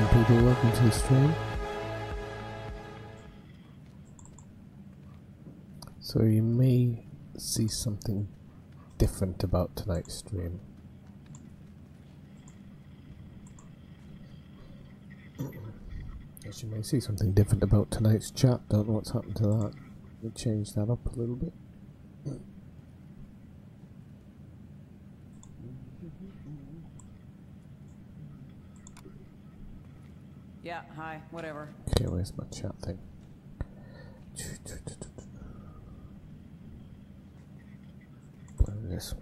evening, people. Welcome to the stream. So you may see something different about tonight's stream. As you may see something different about tonight's chat. Don't know what's happened to that. We'll change that up a little bit. Yeah, hi, whatever. Okay, where's my chat thing? Where is this?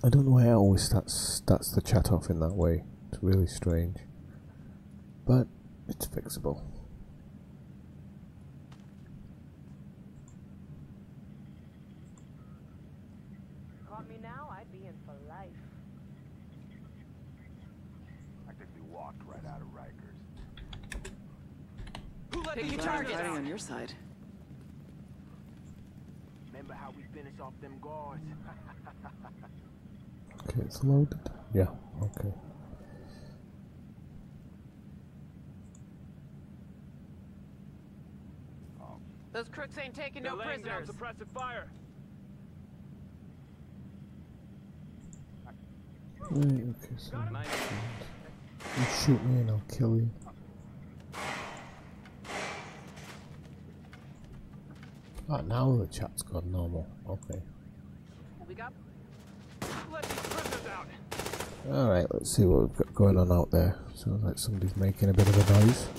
I don't know why it always starts the chat off in that way. It's really strange. But it's fixable. Caught me now, I'd be in for life. I think we walked right out of Rikers. Who let me target on your side? Remember how we finished off them guards? Okay, it's loaded. Yeah, okay. Those crooks ain't taking no prisoners. Suppressive fire. Right, okay, so you shoot me and I'll kill you. Ah, now the chat's gone normal. Okay. We got. Let these prisoners out. Alright, let's see what we've got going on out there. Sounds like somebody's making a bit of a noise.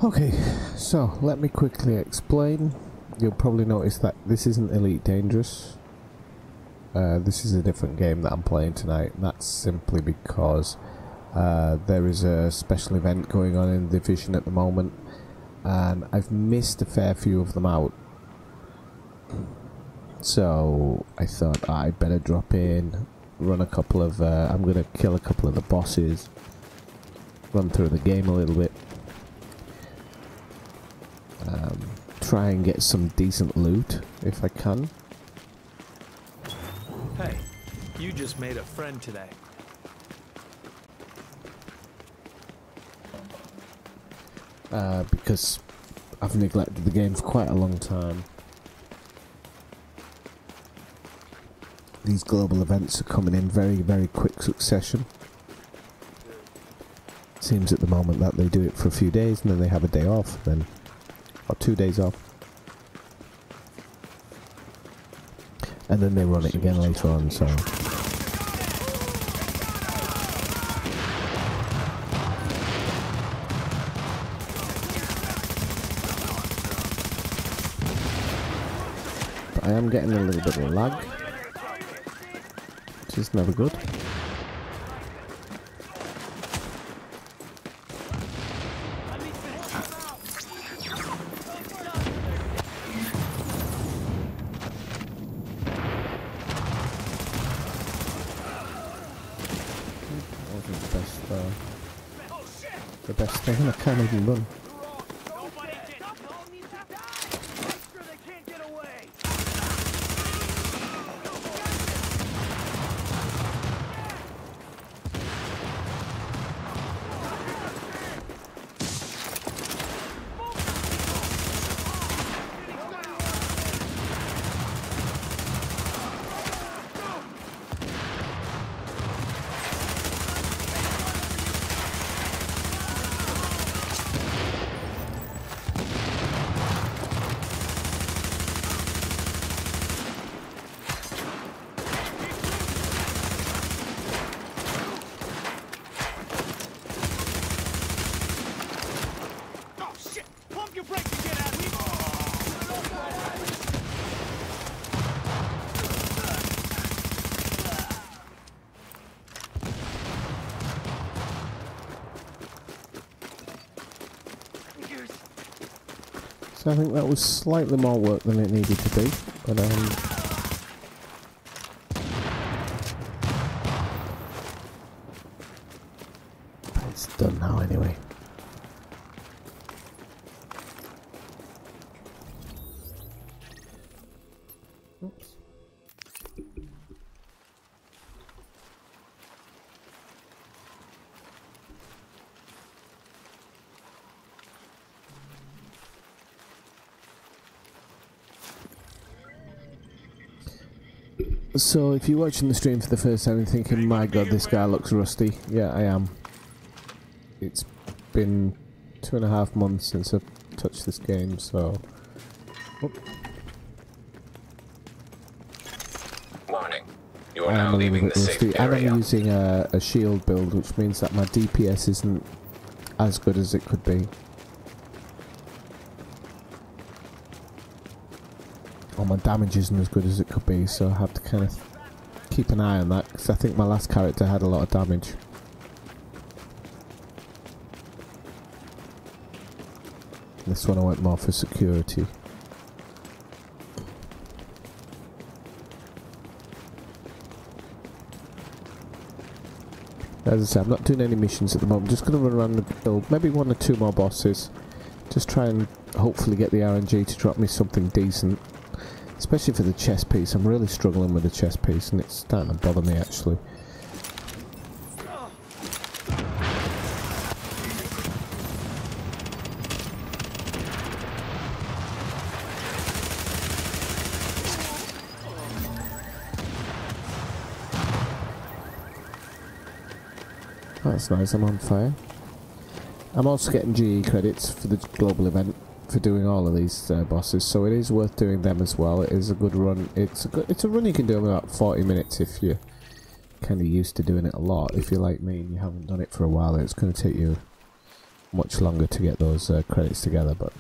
Okay, so let me quickly explain. You'll probably notice that this isn't Elite Dangerous. This is a different game that I'm playing tonight, and that's simply because there is a special event going on in the Division at the moment, and I've missed a fair few of them out. So I thought I'd better drop in, run a couple of... I'm going to kill a couple of the bosses, run through the game a little bit. Try and get some decent loot if I can. Hey, you just made a friend today. Because I've neglected the game for quite a long time. These global events are coming in very, very quick succession. It seems at the moment that they do it for a few days and then they have a day off, then or 2 days off, and then they run it again later on. So but I am getting a little bit of lag, which is never good. The best thing, I can't even run. So I think that was slightly more work than it needed to be, but it's done now anyway. Oops. So if you're watching the stream for the first time and thinking, my god, this guy looks rusty, yeah, I am. It's been 2.5 months since I've touched this game, so... Oh. Warning. You are now leaving the safe and area. I'm using a shield build, which means that my DPS isn't as good as it could be. Or my damage isn't as good as it could be, so I have to kind of keep an eye on that, because I think my last character had a lot of damage. This one I went more for security. As I say, I'm not doing any missions at the moment. I'm just going to run around the build, maybe 1 or 2 more bosses. Just try and hopefully get the RNG to drop me something decent. Especially for the chest piece. I'm really struggling with the chest piece and it's starting to bother me actually. That's nice, I'm on fire. I'm also getting GE credits for the global event for doing all of these bosses, so it is worth doing them as well. It is a good run. It's a run you can do in about 40 minutes if you're kind of used to doing it a lot. If you're like me and you haven't done it for a while, it's going to take you much longer to get those credits together, but...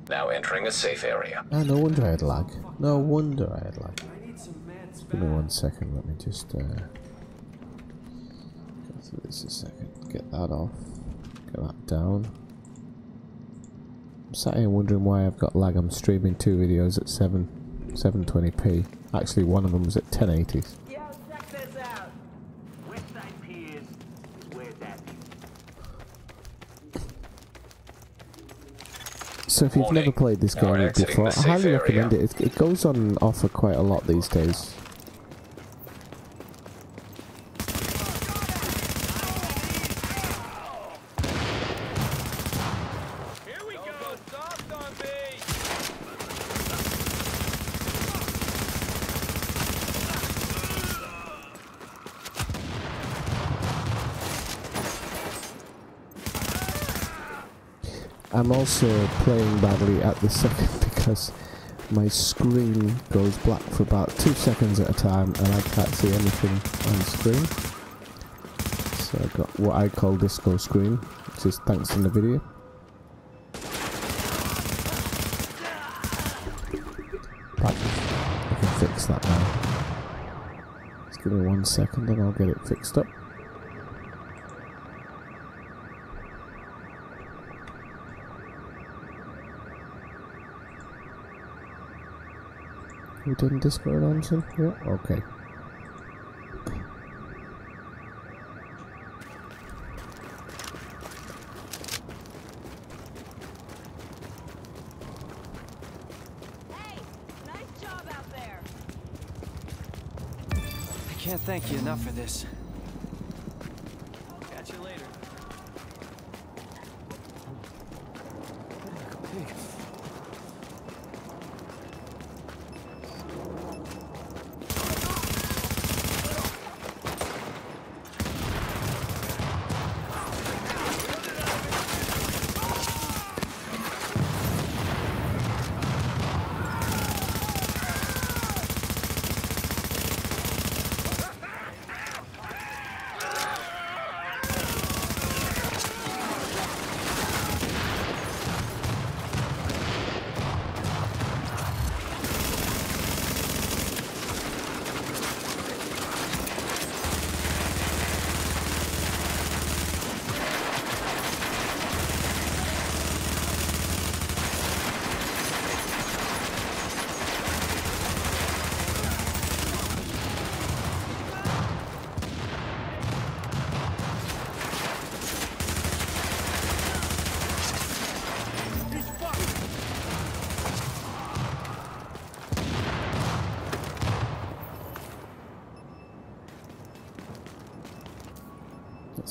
Now entering a safe area. Ah, no wonder I had lag. No wonder I had lag. Give me 1 second, let me just go through this a second. Get that off. Get that down. I'm sat here wondering why I've got lag. I'm streaming 2 videos at 720p. Actually, one of them was at 1080s. Yo, check this out. Westside Piers is where that is. So if you've Warning. never played this Now game exiting before, the I safe highly area. recommend it. It goes on and off for quite a lot these days. Here we go! Soft on me! I'm also playing badly at the second because my screen goes black for about 2 seconds at a time and I can't see anything on screen. So I've got what I call disco screen, which is thanks to the video. But I can fix that now. Just give me 1 second and I'll get it fixed up. We done Discord Anderson? Yeah, okay. Hey, nice job out there. I can't thank you enough for this. Catch you later. Pig.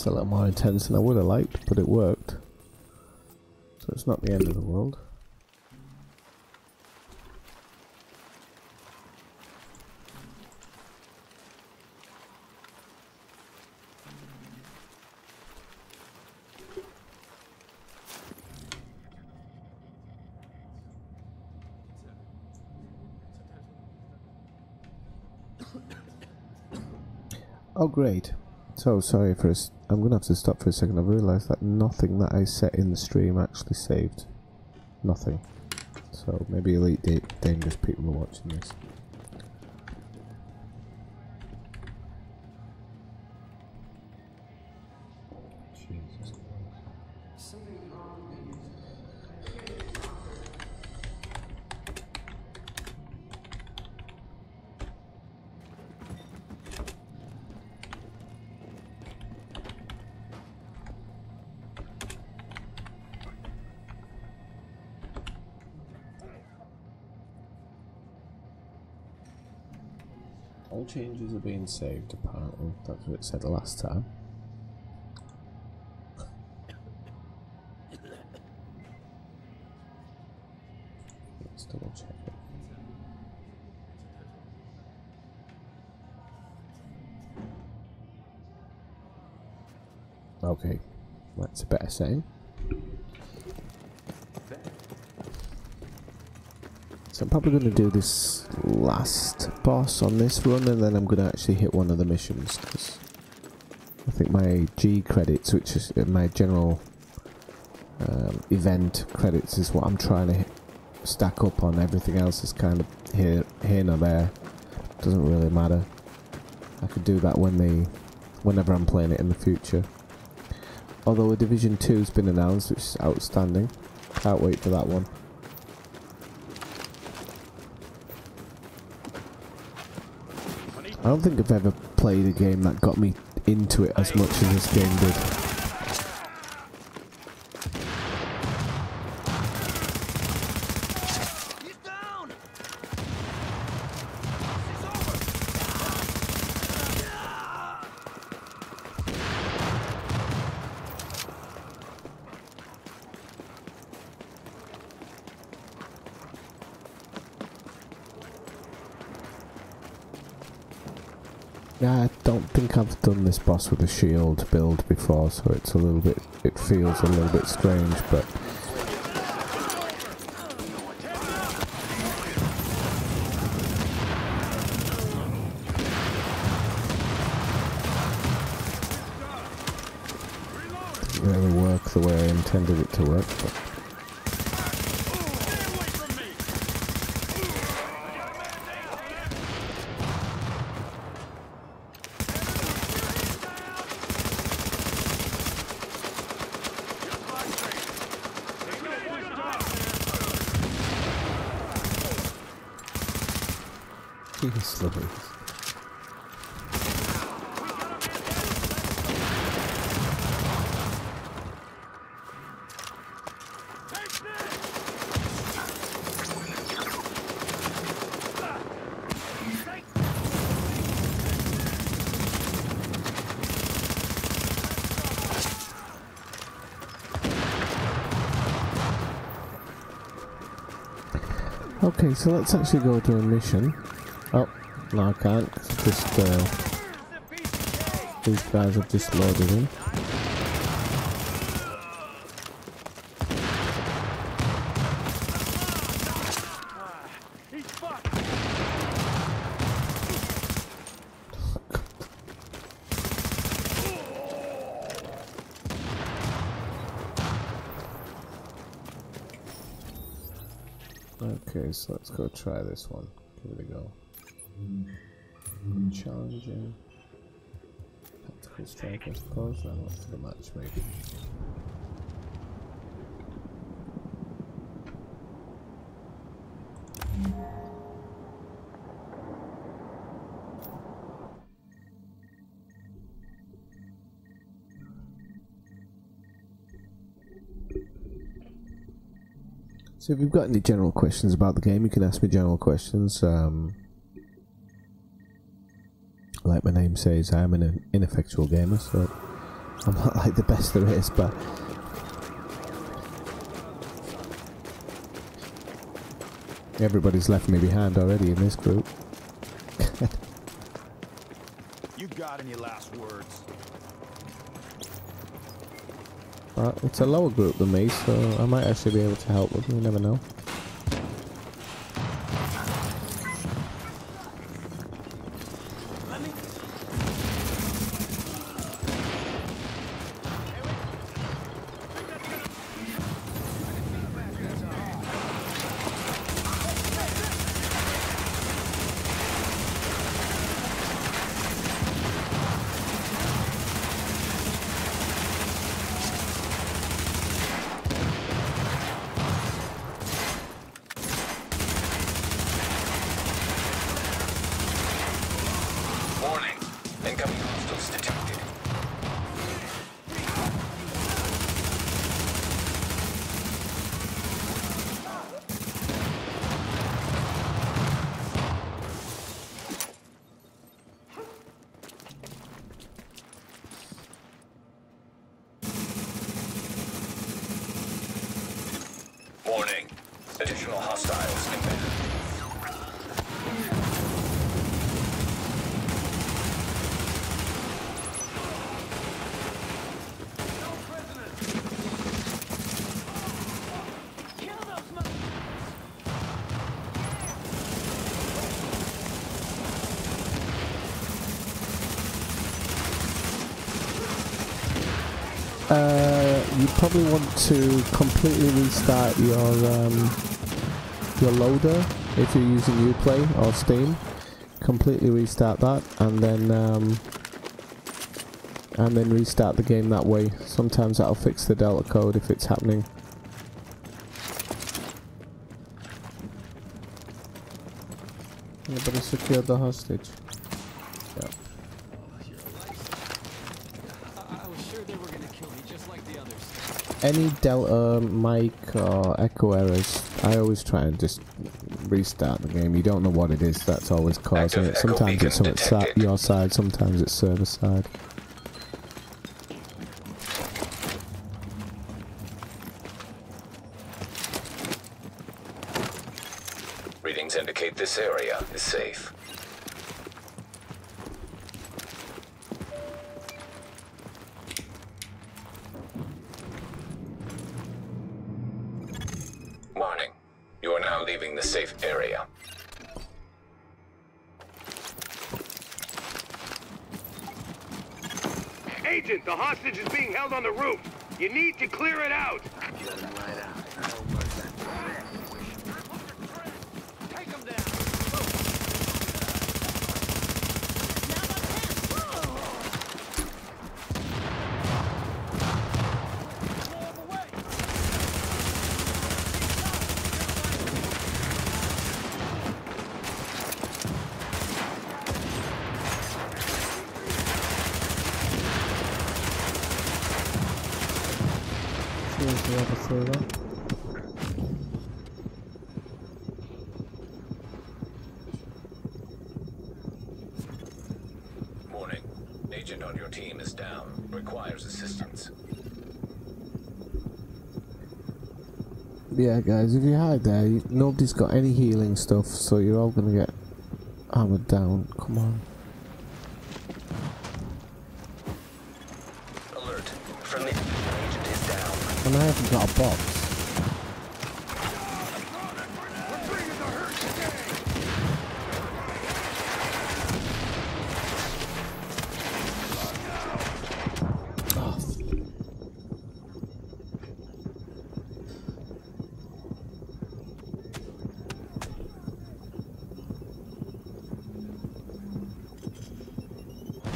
a little more intense than I would have liked, but it worked. So it's not the end of the world. Oh great. So sorry for I'm gonna have to stop for a second. I've realised that nothing that I set in the stream actually saved. Nothing. So maybe Elite Dangerous people are watching this. Jesus. All changes are being saved, apparently. That's what it said the last time. Let's double check it. Okay, that's a better saying. So I'm probably going to do this last boss on this run, and then I'm going to actually hit one of the missions, because I think my G credits, which is my general event credits, is what I'm trying to stack up on. Everything else is kind of here nor there. Doesn't really matter. I could do that whenever I'm playing it in the future. Although a Division 2's been announced, which is outstanding. Can't wait for that one. I don't think I've ever played a game that got me into it as much as this game did. Yeah, I don't think I've done this boss with a shield build before, so it's a little bit, it feels a little bit strange, but it didn't really work the way I intended it to work. But Jesus Louise. Okay, so let's actually go to a mission. Oh, no I can't, just these guys have just loaded in. Okay, so let's go try this one. Give it a go. Challenging. Tactical strike, I suppose. Then what's the match, maybe? So if you've got any general questions about the game, you can ask me general questions. Like my name says, I am an ineffectual gamer, so I'm not like the best there is, but everybody's left me behind already in this group. You got any last words? But it's a lower group than me, so I might actually be able to help them. You never know. Warning. Incoming hostiles detected. Warning. Additional hostiles inbound. You probably want to completely restart your loader if you're using Uplay or Steam. Completely restart that, and then restart the game that way. Sometimes that'll fix the Delta code if it's happening. Anybody secured the hostage? Yeah. Any Delta, mic or echo errors, I always try and just restart the game. You don't know what it is that's always causing it. Sometimes it's on your side, sometimes it's server side. Readings indicate this area is safe. Warning. You are now leaving the safe area. Agent, the hostage is being held on the roof. You need to clear it out. Here's the other server. Warning. Agent on your team is down. Requires assistance. Yeah, guys, if you hide there, nobody's got any healing stuff, so you're all gonna get hammered down. Come on. Alert. Friendly agent is down. And I haven't got a box.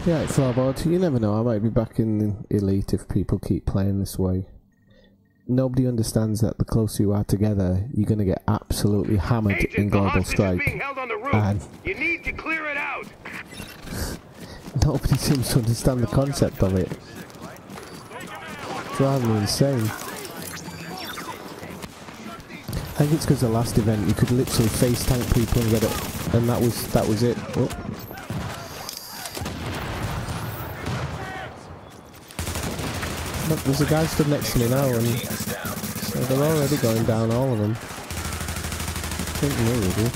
Yeah, Floorboard, you never know, I might be back in Elite if people keep playing this way. Nobody understands that the closer you are together, you're going to get absolutely hammered Agent, in Global Strike. Is being held on the roof. And you need to clear it out. nobody seems to understand the concept of it. It's rather insane. I think it's because the last event you could literally face tank people and get it, and that was it. Oh. Look, there's a guy stood next to me now, and they're already going down, all of them. I think maybe.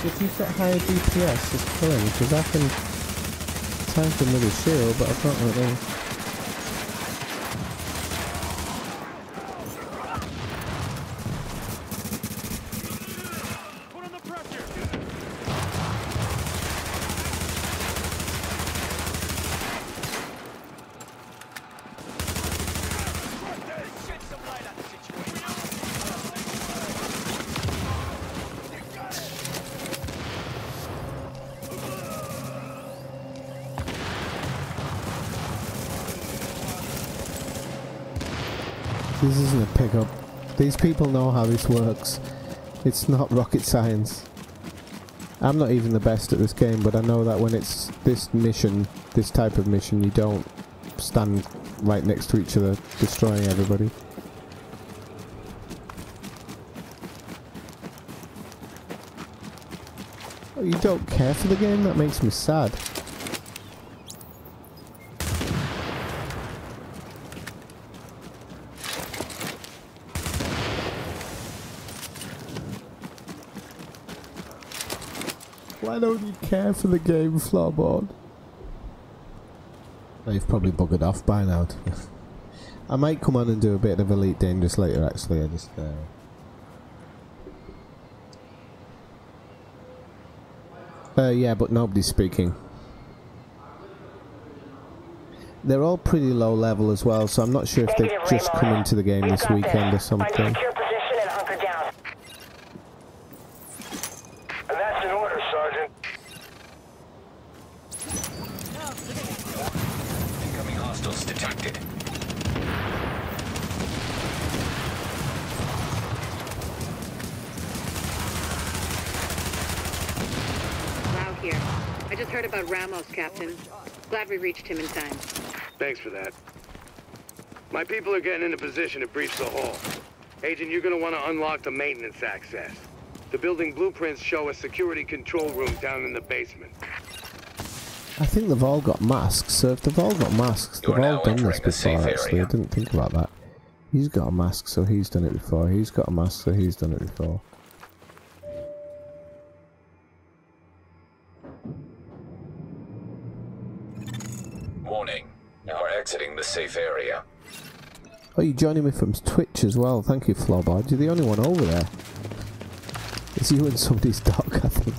If you've got higher DPS, just kill him, because I can tank him with a shield, but I can't really. This isn't a pickup. These people know how this works. It's not rocket science. I'm not even the best at this game, but I know that when it's this mission, this type of mission, you don't stand right next to each other destroying everybody. Oh, you don't care for the game? That makes me sad. Why don't you care for the game, Floorboard? Oh, you've probably buggered off by now. I might come on and do a bit of Elite Dangerous later, actually. I just... yeah, but nobody's speaking. They're all pretty low level as well, so I'm not sure if they've just come into the game this weekend or something. I just heard about Ramos, Captain. Glad we reached him in time. Thanks for that. My people are getting into position to breach the hall. Agent, you're gonna want to unlock the maintenance access. The building blueprints show a security control room down in the basement. I think they've all got masks, so if they've all got masks, they've all done this before, actually. I didn't think about that. He's got a mask, so he's done it before. He's got a mask, so he's done it before. Warning. You are exiting the safe area. Oh, you're joining me from Twitch as well. Thank you, Floorboard. You're the only one over there. It's you and somebody's dog, I think.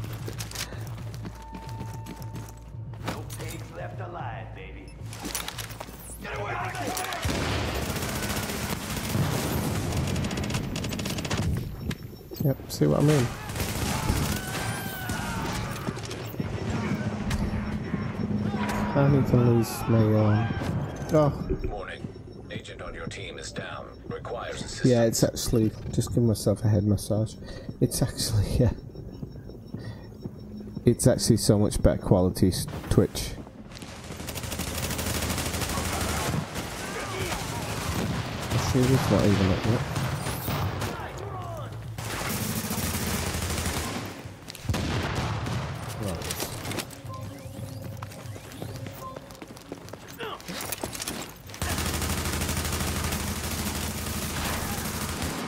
No pigs left alive, baby. Get away! Yep, see what I mean? I need to lose my, oh. Warning. Agent on your team is down. Requires assistance. Yeah, it's actually, just give myself a head massage. It's actually, yeah. It's actually so much better quality Twitch. The shield is not even up yet.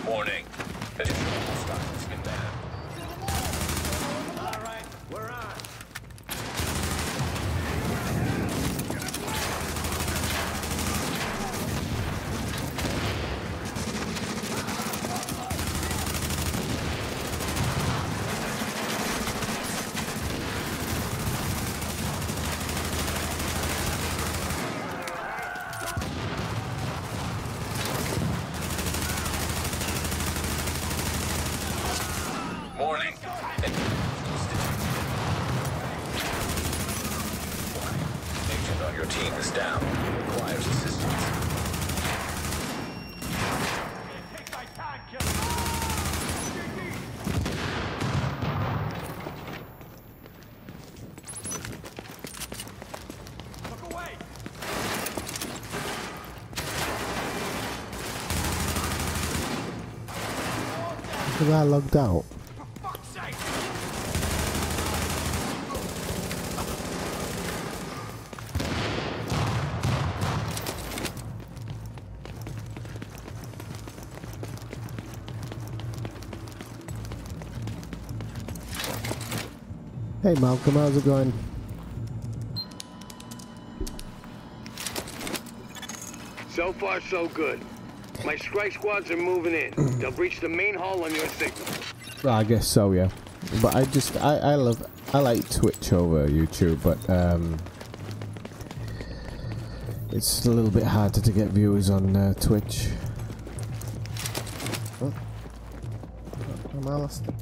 Warning. Additional hostiles inbound. All right, we're on. Warning. Agent on your team is down. Requires assistance. Take my time, killer. Look away. The guy logged out. Hey Malcolm, how's it going? So far, so good. My strike squads are moving in. They'll breach the main hall on your signal. Well, I guess so, yeah. But I like Twitch over YouTube, but it's a little bit harder to get viewers on Twitch. Oh. I'm Alistair.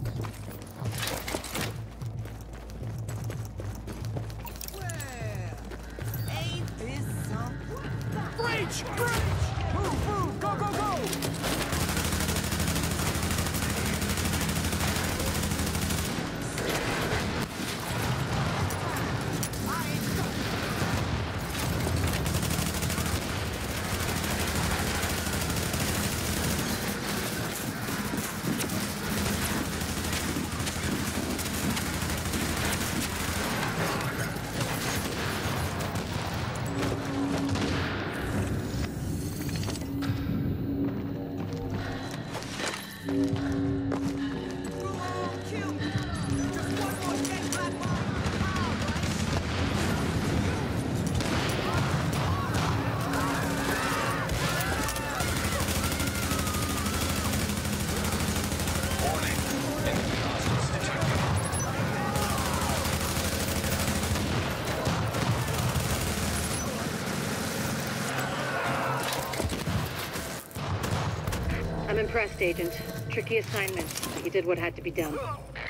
I'm impressed, Agent. Tricky assignment, but you did what had to be done.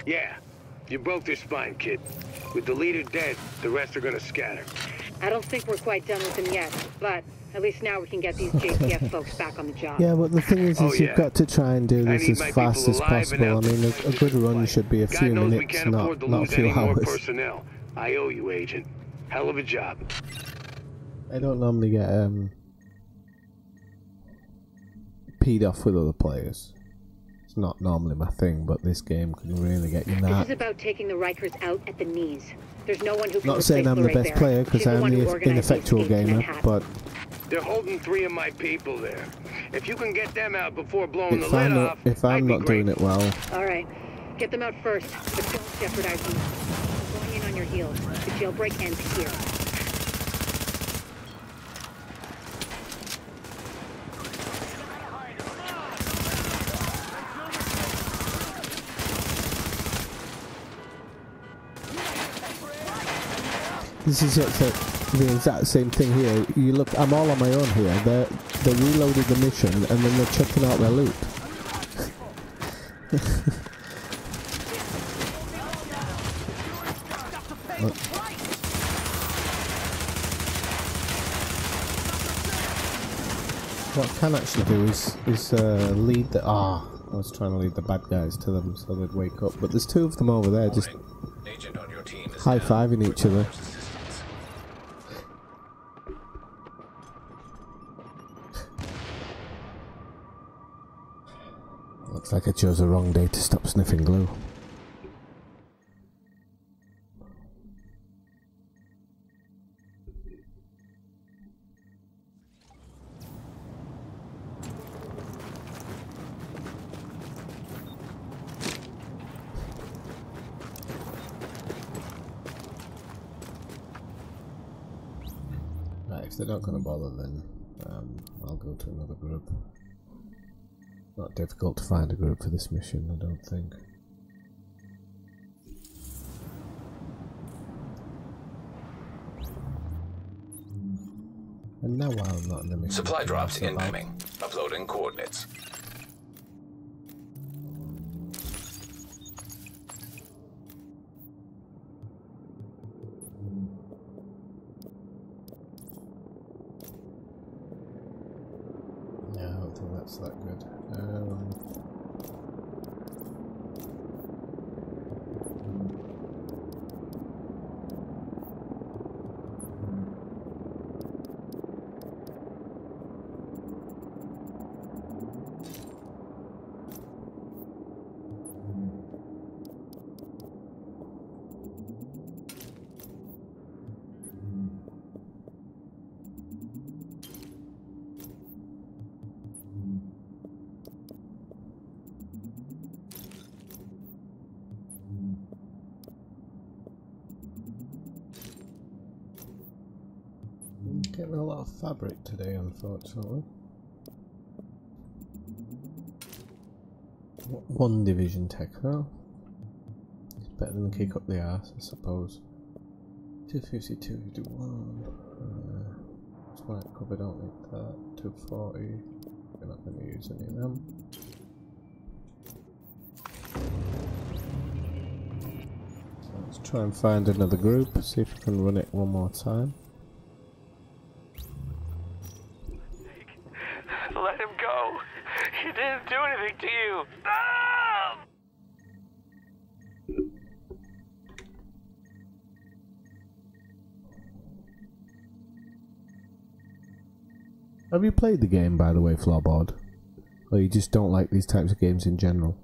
Yeah, you broke their spine, kid. With the leader dead, the rest are gonna scatter. I don't think we're quite done with him yet, but at least now we can get these JTF folks back on the job. Yeah, but the thing is you've got to try and do this as fast as possible. I mean, a good run should be a few minutes, not a few hours. Personnel. I owe you, Agent. Hell of a job. I don't normally get peed off with other players. It's not normally my thing, but this game can really get you This mad. is about taking the Rikers out at the knees. There's no one who can Not saying I'm the best player, because I'm the ineffectual gamer, but they're holding 3 of my people there. If you can get them out before blowing the if lid I'm off, not, if I'm not doing it well, All right, get them out first, but don't jeopardize them. I'm going in on your heels. The jailbreak ends here. this is the exact same thing here. You look, I'm all on my own here. They reloaded the mission and then they're checking out their loot. What I can actually do is lead the I was trying to lead the bad guys to them so they'd wake up, but there's 2 of them over there just high-fiving each other. Looks like I chose the wrong day to stop sniffing glue. If they're not going to bother, then I'll go to another group. Not difficult to find a group for this mission, I don't think. And now while I'm not in the mission... Supply drops incoming. Uploading coordinates. That's that good. Getting a lot of fabric today, unfortunately. One division tech though. It's better than kick up the arse, I suppose. 252, 51. Smart cover, don't need that. 240. We're not going to use any of them. So let's try and find another group, see if we can run it one more time. Let him go. He didn't do anything to you. Ah! Have you played the game, by the way, Floorboard? Or you just don't like these types of games in general?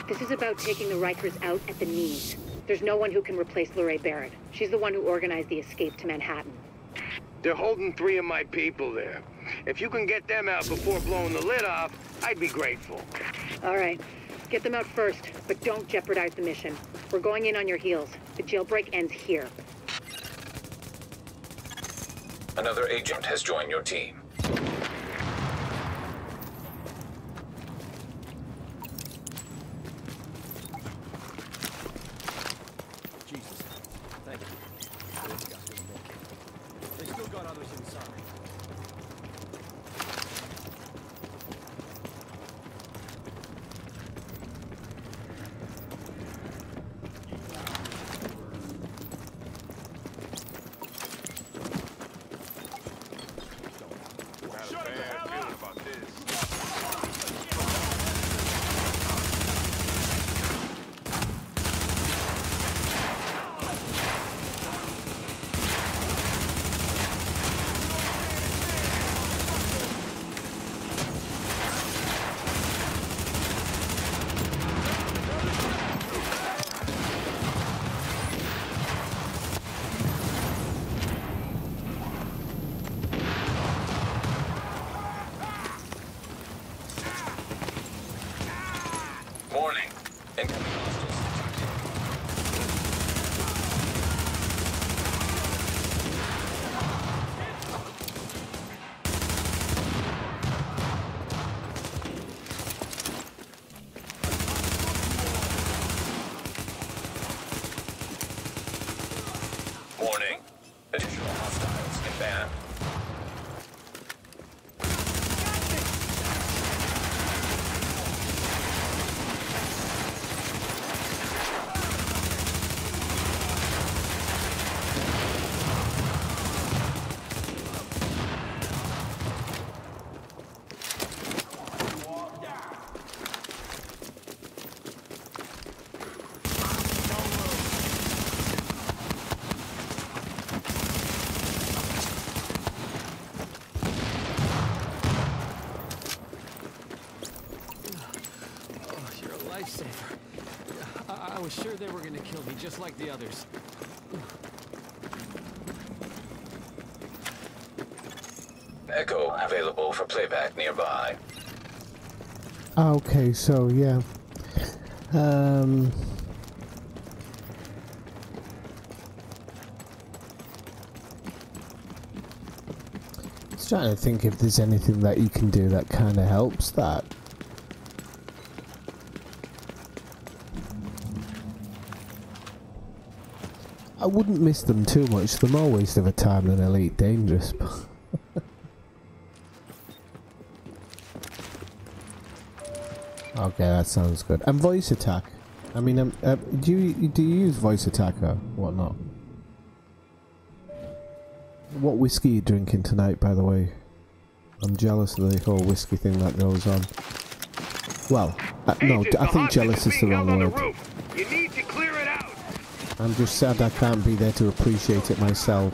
This is about taking the Rikers out at the knees. There's no one who can replace Lorraine Barrett. She's the one who organized the escape to Manhattan. They're holding 3 of my people there. If you can get them out before blowing the lid off, I'd be grateful. All right. Get them out first, but don't jeopardize the mission. We're going in on your heels. The jailbreak ends here. Another agent has joined your team. Jesus. Thank you. They still got others inside. Warning. Incoming hostiles. Warning. Additional hostiles inbound. Lifesaver. I was sure they were gonna kill me just like the others. Echo available for playback nearby. Okay, so yeah. Just trying to think if there's anything that you can do that kind of helps that. I wouldn't miss them too much. They're more waste of a time than Elite Dangerous. Okay, that sounds good. And voice attack. I mean, do you use voice attack or whatnot? What whiskey are you drinking tonight, by the way? I'm jealous of the whole whiskey thing that goes on. Well, no, I think jealous is the wrong word. You need to clear it out. I'm just sad I can't be there to appreciate it myself.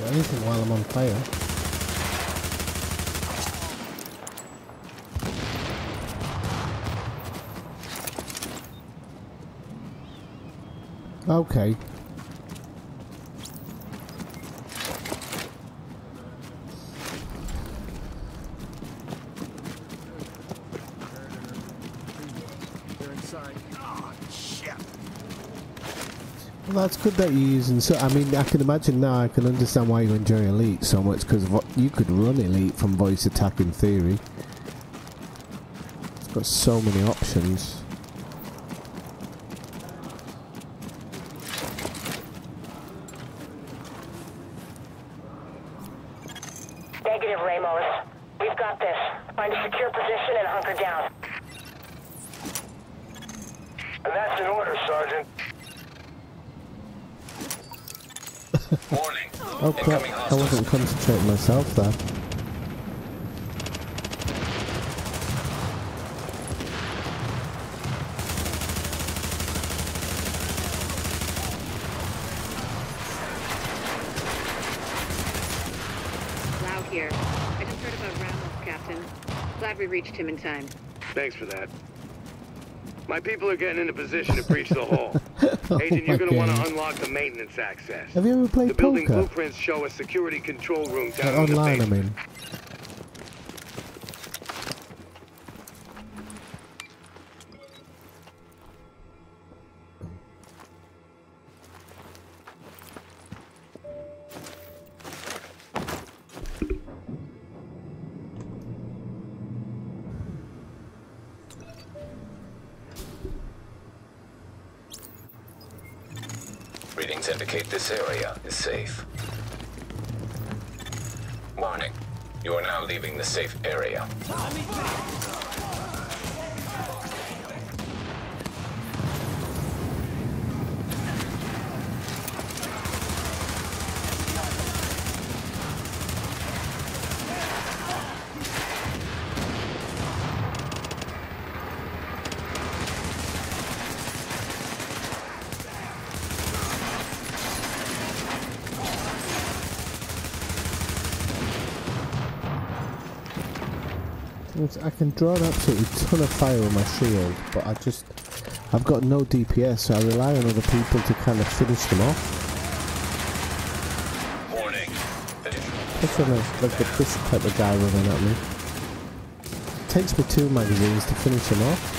anything while I'm on fire. Okay. They're inside. Oh, shit. Well, that's good that you're using. So, I mean, I can imagine now. I can understand why you enjoy Elite so much, because you could run Elite from voice attack in theory. It's got so many options. Negative, Ramos. We've got this. Find a secure position and hunker down. And that's in order, Sergeant. Warning. Oh crap, I wasn't concentrating myself there. Lau here. I just heard about Ramos, Captain. Glad we reached him in time. Thanks for that. My people are getting into position to breach the hull. Oh Agent, my you're going to want to God. unlock the maintenance access. Have you ever played The building poker? blueprints show a security control room down in the Online, I basement. mean. Readings indicate this area is safe. Warning. You are now leaving the safe area. I can draw an absolutely ton of fire with my shield, but I've got no DPS, so I rely on other people to kind of finish them off. Warning. Especially like this type of guy running at me. It takes me 2 magazines to finish him off.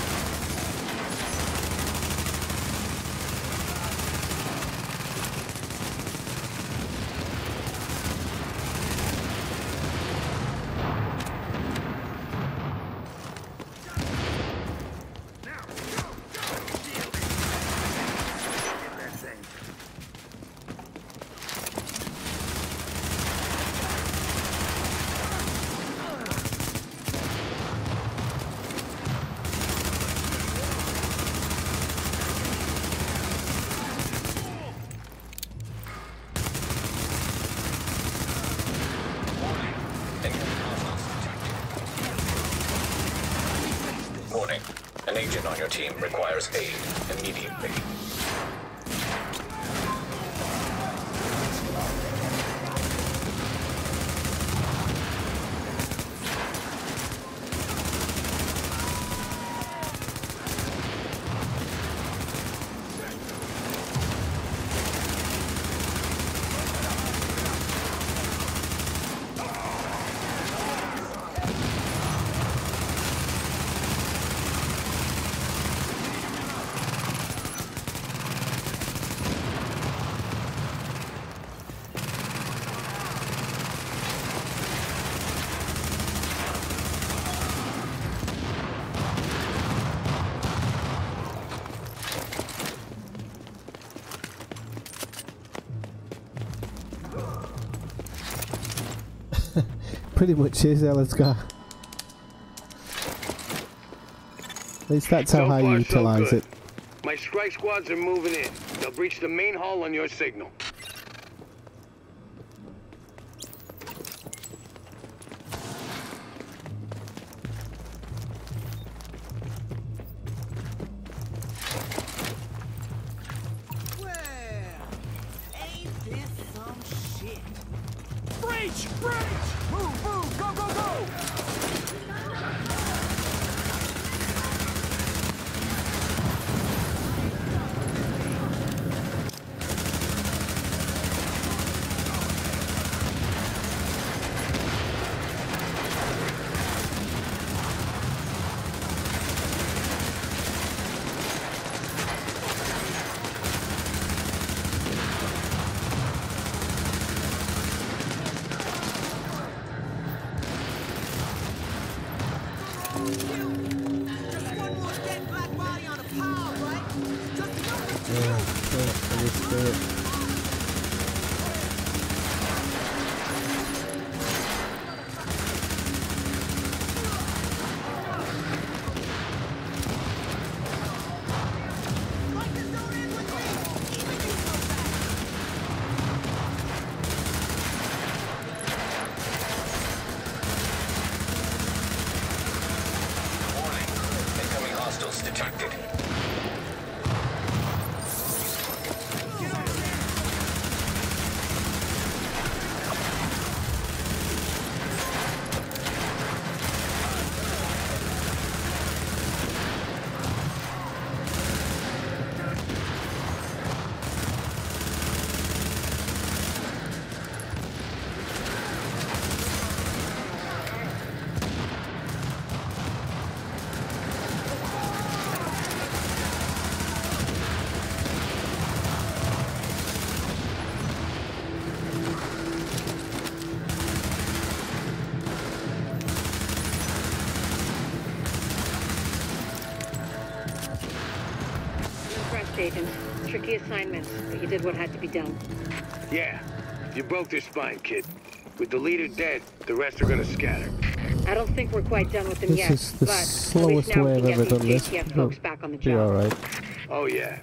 Warning. An agent on your team requires aid immediately. Pretty much is Elazgar. At least that's how I utilize it. My strike squads are moving in. They'll breach the main hull on your signal. Well, ain't this some shit? Breach! Breach! Move, move! Go, go, go! Detected. Agent. Tricky assignment, but you did what had to be done. Yeah, you broke their spine, kid. With the leader dead, the rest are gonna scatter. I don't think we're quite done with them This yet, is the but slowest at least now way we I've can ever get done these this. JTF folks back on the Be job. alright. Oh yeah.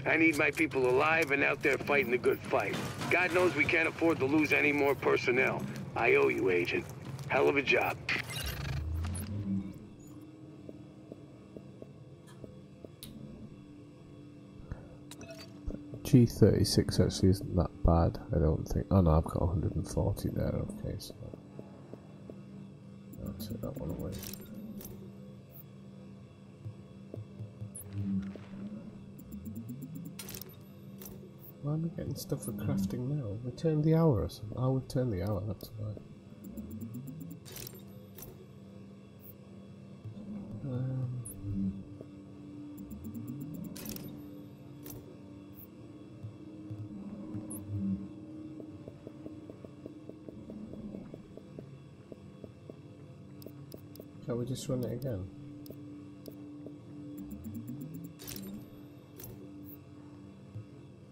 I need my people alive and out there fighting the good fight. God knows we can't afford to lose any more personnel. I owe you, Agent. Hell of a job. G36 actually isn't that bad, I don't think. Oh no, I've got 140 there, okay, so I'll take that one away. Why am I getting stuff for crafting now? We turned the hour or something. Oh, we've turned the hour, that's why. Shall we just run it again?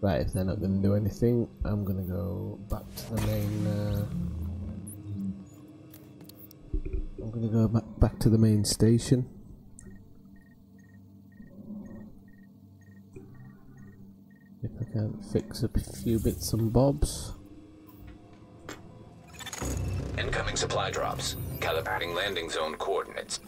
Right, if they're not going to do anything, I'm going to go back to the main... I'm going to go back to the main station. If I can fix up a few bits and bobs. Incoming supply drops. Calibrating landing zone coordinates.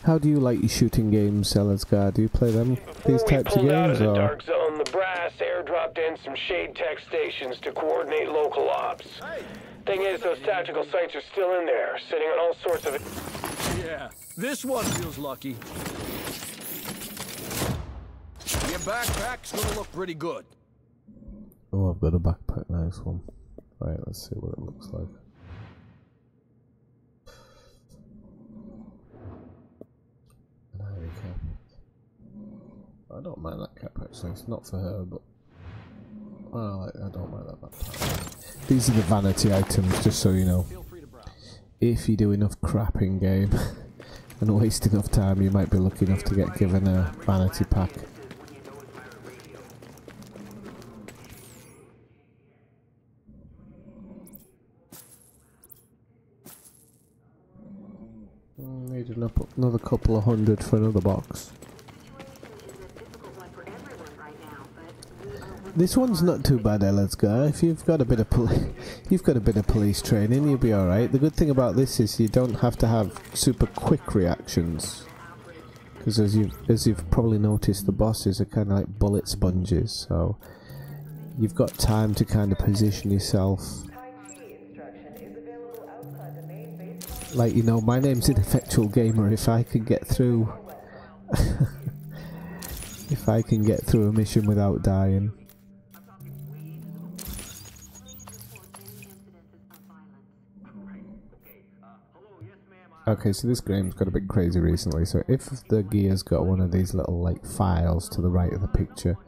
How do you like your shooting games, Zelensky? Do you play them, these types of games? Out of the or? dark zone, the brass airdropped in some shade tech stations to coordinate local ops. Thing is, those tactical sites are still in there, sitting on all sorts of... Yeah, this one feels lucky. Your backpack's gonna look pretty good. Oh, I've got a backpack, nice one. Right, let's see what it looks like. I don't mind that cap actually, it's not for her, but well, I don't mind that backpack. These are the vanity items, just so you know. If you do enough crap in game and waste enough time, you might be lucky enough to get given a vanity pack. Need another couple of hundred for another box. This one's not too bad, Elazgar. If you've got a bit of police training, you'll be all right. The good thing about this is you don't have to have super quick reactions, because as you've probably noticed, the bosses are kind of like bullet sponges. So you've got time to kind of position yourself. Like, you know, my name's Ineffectual Gamer. If I can get through, if I can get through a mission without dying. Okay, so this game's got a bit crazy recently, so if the gear's got one of these little like files to the right of the picture,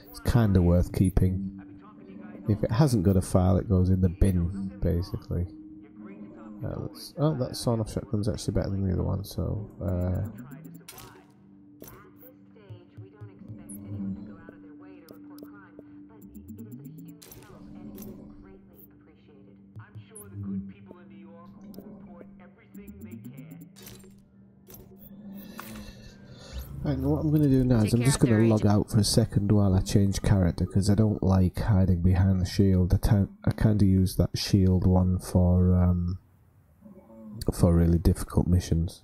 it's kind of worth keeping. If it hasn't got a file, it goes in the bin, basically. Oh, that sawn-off shotgun's actually better than the other one, so... Right, what I'm going to do now is I'm just going to log out for a second while I change character, because I don't like hiding behind the shield. I kind of use that shield one for really difficult missions,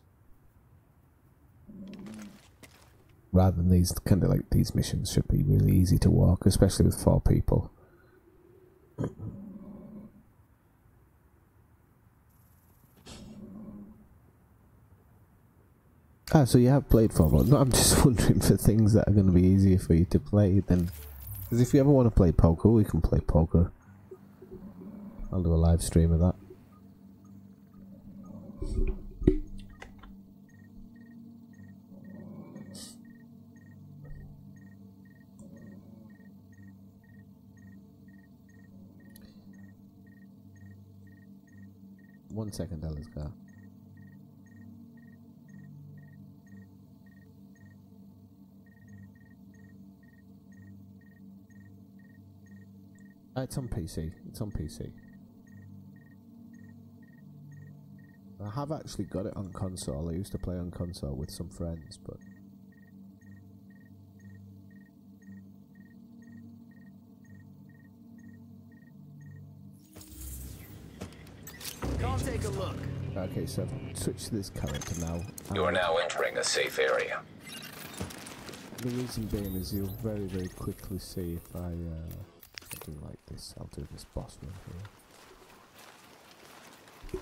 rather than these kind of like these missions should be really easy to walk, especially with 4 people. Ah, so you have played Pogo. No, I'm just wondering for things that are going to be easier for you to play then. Because if you ever want to play poker, we can play poker. I'll do a live stream of that. One second, Elazgar. It's on PC. It's on PC. I have actually got it on console. I used to play on console with some friends, but... Come take a look. Okay, so I've switched to this character now. You are now entering a safe area. The reason being is you'll very, very quickly see if I do like this. I'll do this boss run here.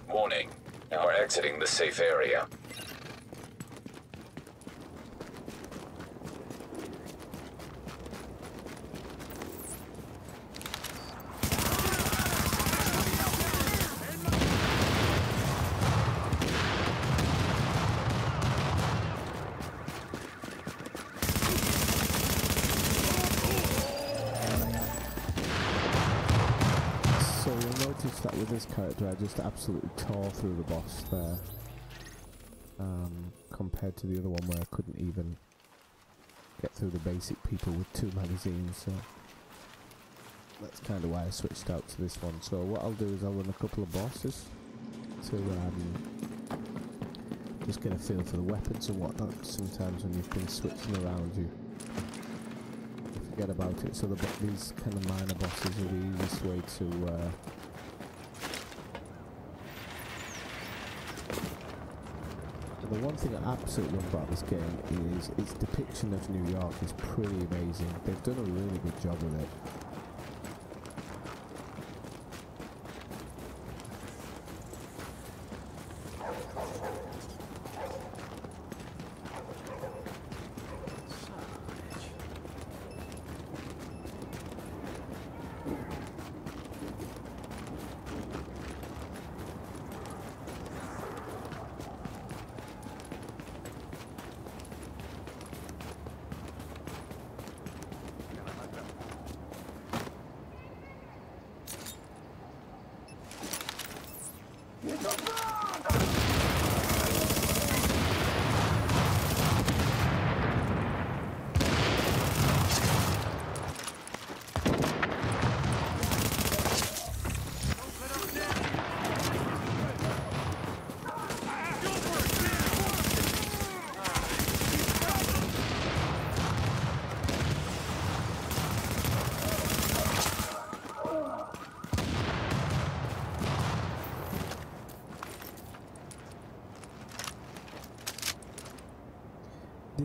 Warning, you are exiting the safe area. That with this character I just absolutely tore through the boss there, compared to the other one where I couldn't even get through the basic people with 2 magazines, so that's kind of why I switched out to this one. So what I'll do is I'll run a couple of bosses to just get a feel for the weapons and whatnot. Sometimes when you've been switching around you forget about it, so these kind of minor bosses are the easiest way to the one thing I absolutely love about this game is its depiction of New York is pretty amazing. They've done a really good job with it.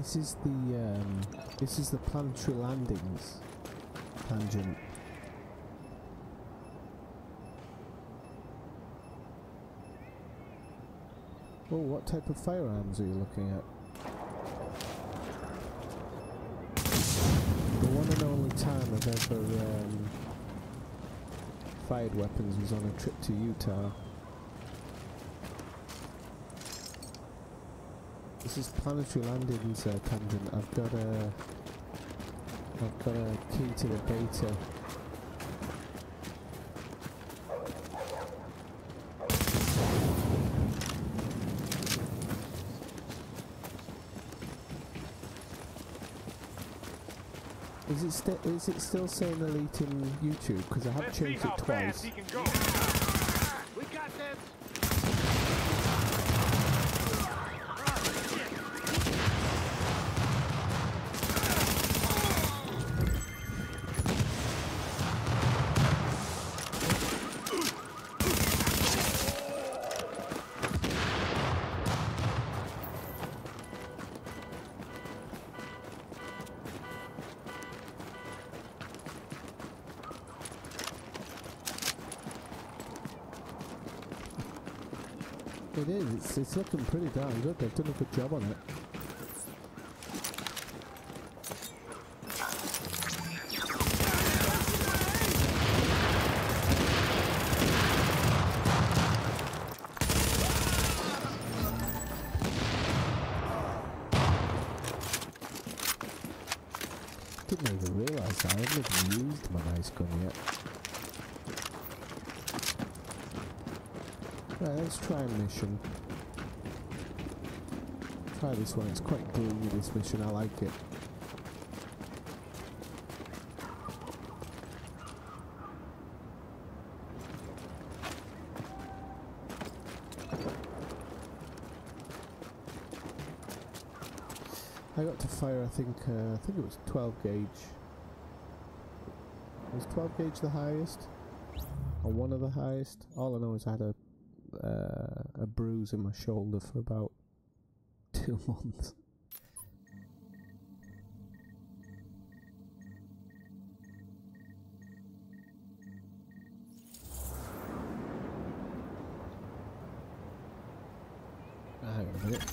This is the planetary landings tangent. Oh, what type of firearms are you looking at? The one and only time I've ever fired weapons was on a trip to Utah. This is planetary landings tangent. I've got a key to the beta. Is it still saying elite in YouTube? Because I have changed it twice. We got this. It is, it's looking pretty darn good. They've done a good job on it. Didn't even realise that. I haven't even used my nice gun yet. Right, let's try a mission. Try this one, it's quite gloomy, this mission, I like it. I got to fire, I think it was 12 gauge. Was 12 gauge the highest? Or one of the highest? All I know is I had a bruise in my shoulder for about 2 months. Hang on a minute.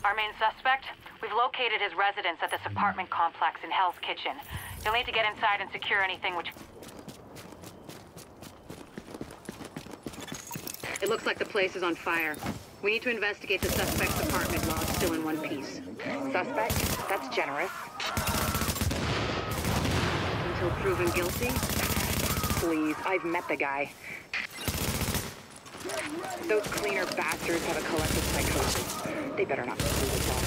Our main suspect? We've located his residence at this apartment complex in Hell's Kitchen. You'll need to get inside and secure anything which... It looks like the place is on fire. We need to investigate the suspect's apartment while it's still in one piece. Suspect? That's generous. Until proven guilty? Please, I've met the guy. Those cleaner bastards have a collective psychosis. They better not screw this up.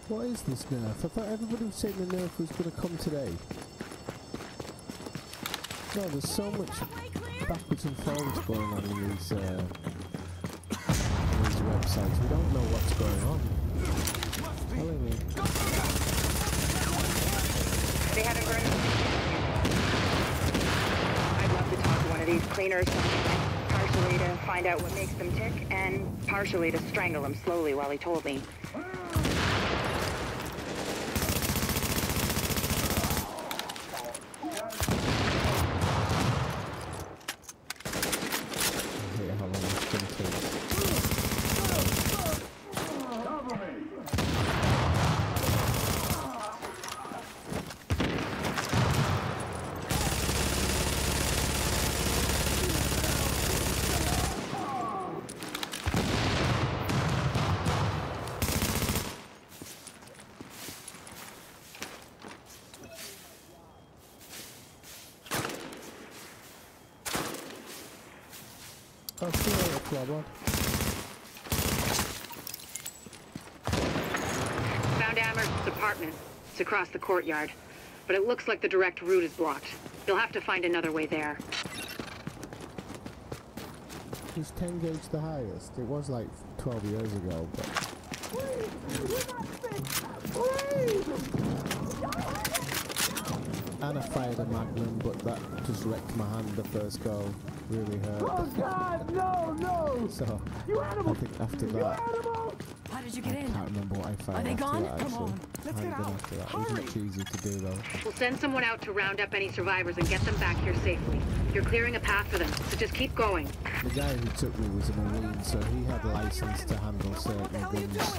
What is this nerf? I thought everybody was saying the nerf was going to come today. No, there's so much backwards and forwards going on in these websites. We don't know what's going on. Telling me. They haven't burned. I'd love to talk to one of these cleaners. Partially to find out what makes them tick, and partially to strangle him slowly while he told me. I'll see you later, Flubber. apartment. It's across the courtyard. But it looks like the direct route is blocked. You'll have to find another way there. Is 10 gauge the highest? It was like 12 years ago, but... And I fired a Magnum, but that just wrecked my hand the first go. Really hurt. Oh God, no! So, You I think after that... How did you get in? I can't remember what I fired. Are they after gone? that, Come actually. on, let's get out. After that. It was much easier to do though. We'll send someone out to round up any survivors and get them back here safely. You're clearing a path for them, so just keep going. The guy who took me was a Marine, so he had license to handle certain guns.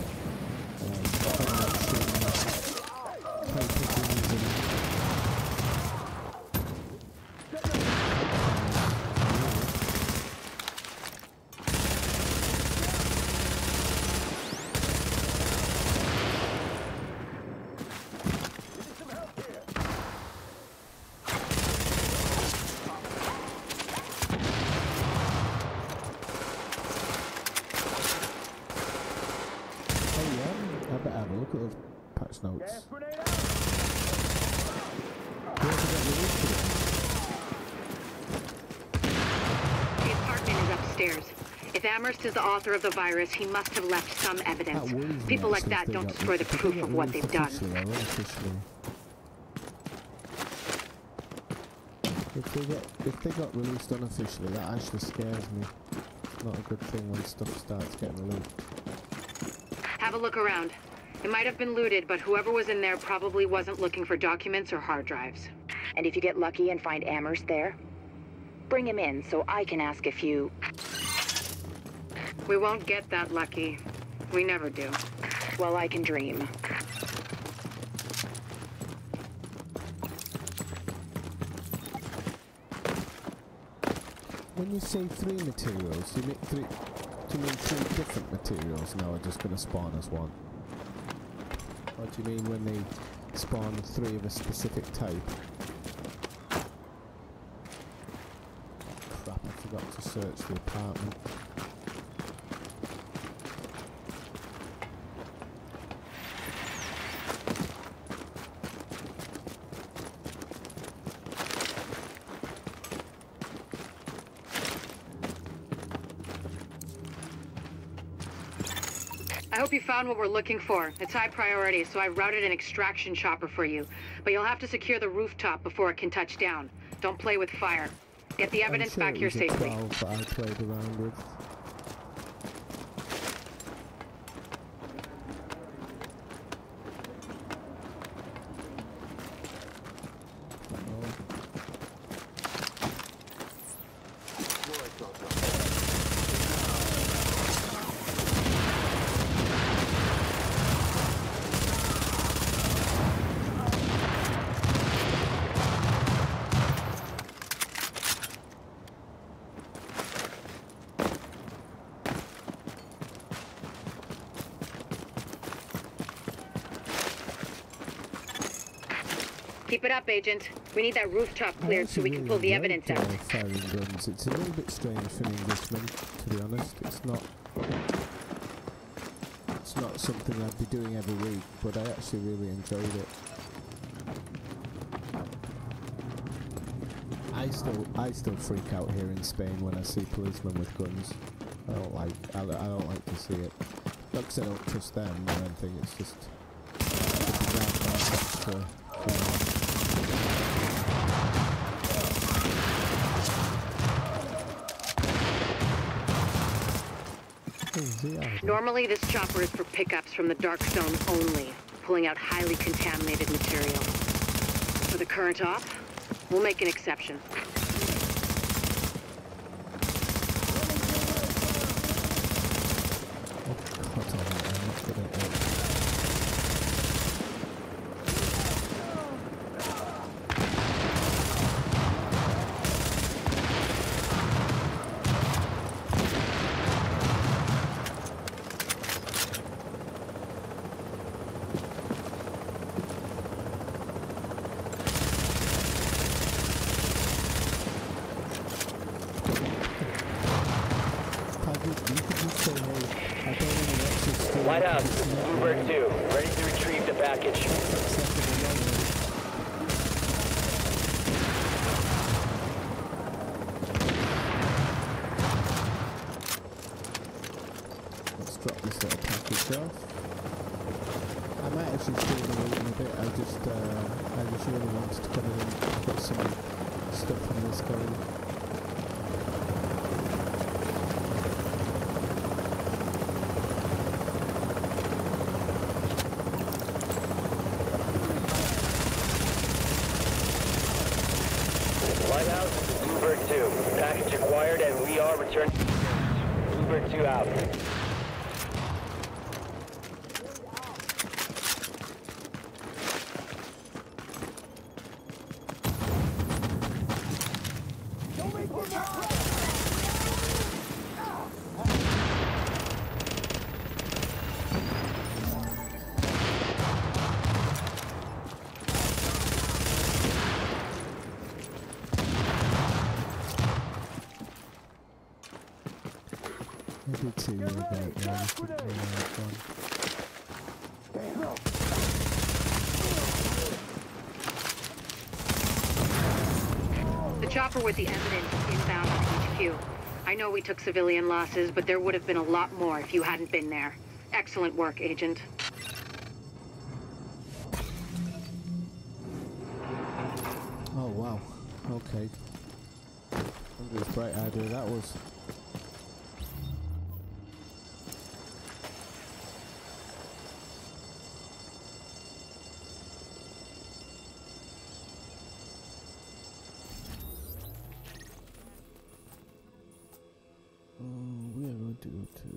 Look at those patch notes. The apartment is upstairs. If Amherst is the author of the virus, he must have left some evidence. People like that don't destroy the proof of what they've done. If they got released unofficially, that actually scares me. It's not a good thing when stuff starts getting released. Have a look around. It might have been looted, but whoever was in there probably wasn't looking for documents or hard drives. And if you get lucky and find Amherst there, bring him in so I can ask a few... We won't get that lucky. We never do. Well, I can dream. When you say 3 materials, you mean 3 different materials now are just going to spawn as one? Or do you mean when they spawn 3 of a specific type? Crap, I forgot to search the apartment. I hope you found what we're looking for. It's high priority, so I routed an extraction chopper for you. But you'll have to secure the rooftop before it can touch down. Don't play with fire. Get the evidence back here safely. I'm sure it was a 12 that I played around with. Keep it up, Agent. We need that rooftop cleared so we can pull the evidence out. Firing guns. It's a little bit strange for an Englishman, to be honest. It's not something I'd be doing every week, but I actually really enjoyed it. I still freak out here in Spain when I see policemen with guns. I don't like to see it. Not because I don't trust them or anything. It's just Normally, this chopper is for pickups from the Dark Zone only, pulling out highly contaminated material. For the current op, we'll make an exception. White House, Bluebird 2, ready to retrieve the package. Let's drop this little package off. I might actually steal the loot in a bit. I just really wanted to come in and put some stuff in this game. Lighthouse, Bluebird 2. Package acquired and we are returning. Bluebird 2 out. I did see the other guy. The chopper with the evidence is inbound to HQ. I know we took civilian losses, but there would have been a lot more if you hadn't been there. Excellent work, Agent. Oh wow. Okay. Wonder whose bright idea that was. We are going to go to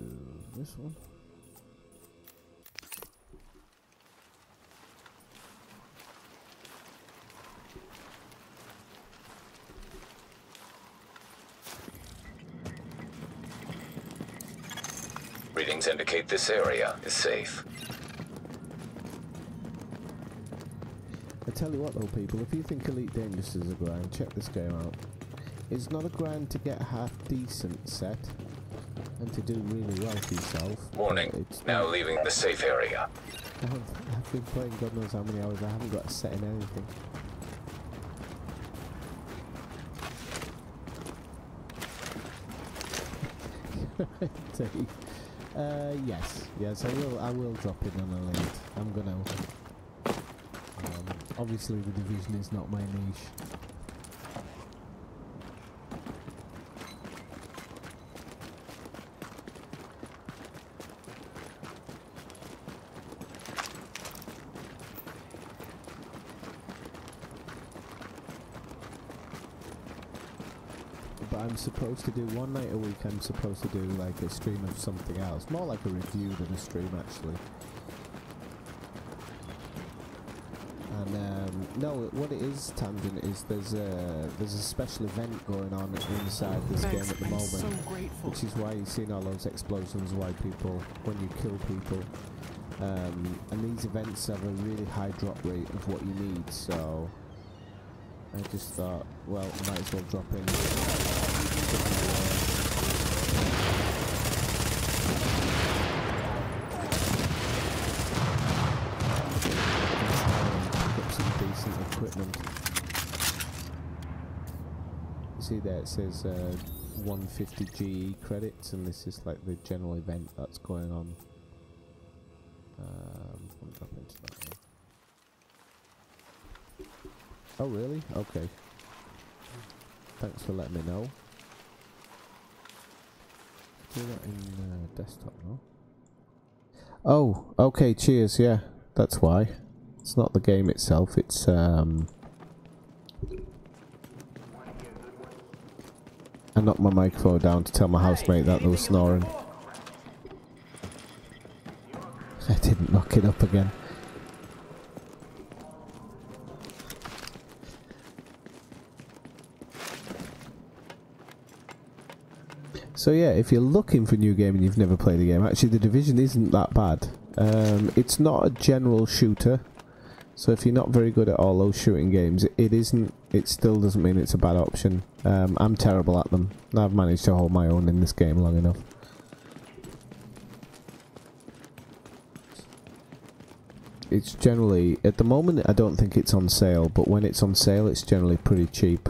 this one. Readings indicate this area is safe. I tell you what though people, if you think Elite Dangerous is a grind, check this game out. It's not a grind to get a half decent set and to do really well for yourself. Warning, now leaving the safe area. I've been playing God knows how many hours, I haven't got a set in anything. Yes, I will drop in on Elite. I'm gonna. Obviously the Division is not my niche. But I'm supposed to do one night a week, I'm supposed to do like a stream of something else. More like a review than a stream actually. And no, what it is, Tangent, is there's a special event going on inside this game at the moment, which is why you're seeing all those explosions, why people, when you kill people, and these events have a really high drop rate of what you need, so I just thought, well, might as well drop in. Equipment. You see there it says 150 GE credits, and this is like the general event that's going on. I'll drop into that one. Oh really? Okay. Thanks for letting me know. Do that in desktop, no? Oh, okay, cheers, yeah. That's why. It's not the game itself, it's I knocked my microphone down to tell my housemate that they were snoring. I didn't knock it up again. So yeah, if you're looking for a new game and you've never played the game, actually the Division isn't that bad. It's not a general shooter. So if you're not very good at all those shooting games, it still doesn't mean it's a bad option. I'm terrible at them. I've managed to hold my own in this game long enough. it's generally, at the moment I don't think it's on sale, but when it's on sale it's generally pretty cheap.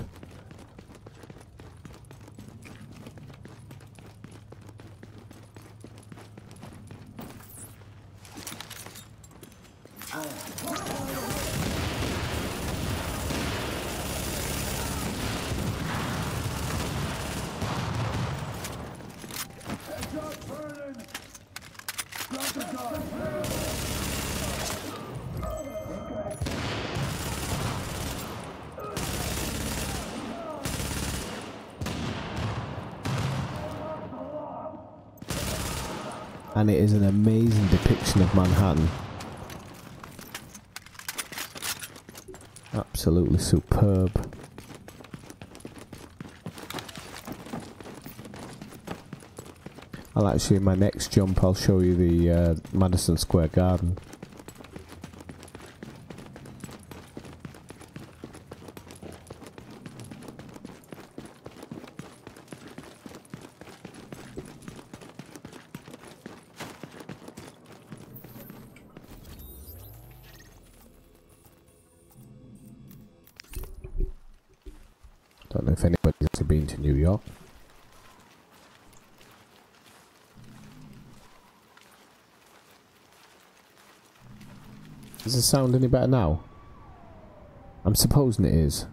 And it is an amazing depiction of Manhattan. Absolutely superb. I'll actually, in my next jump, I'll show you the Madison Square Garden. Don't know if anybody's actually been to New York. Does it sound any better now? I'm supposing it is.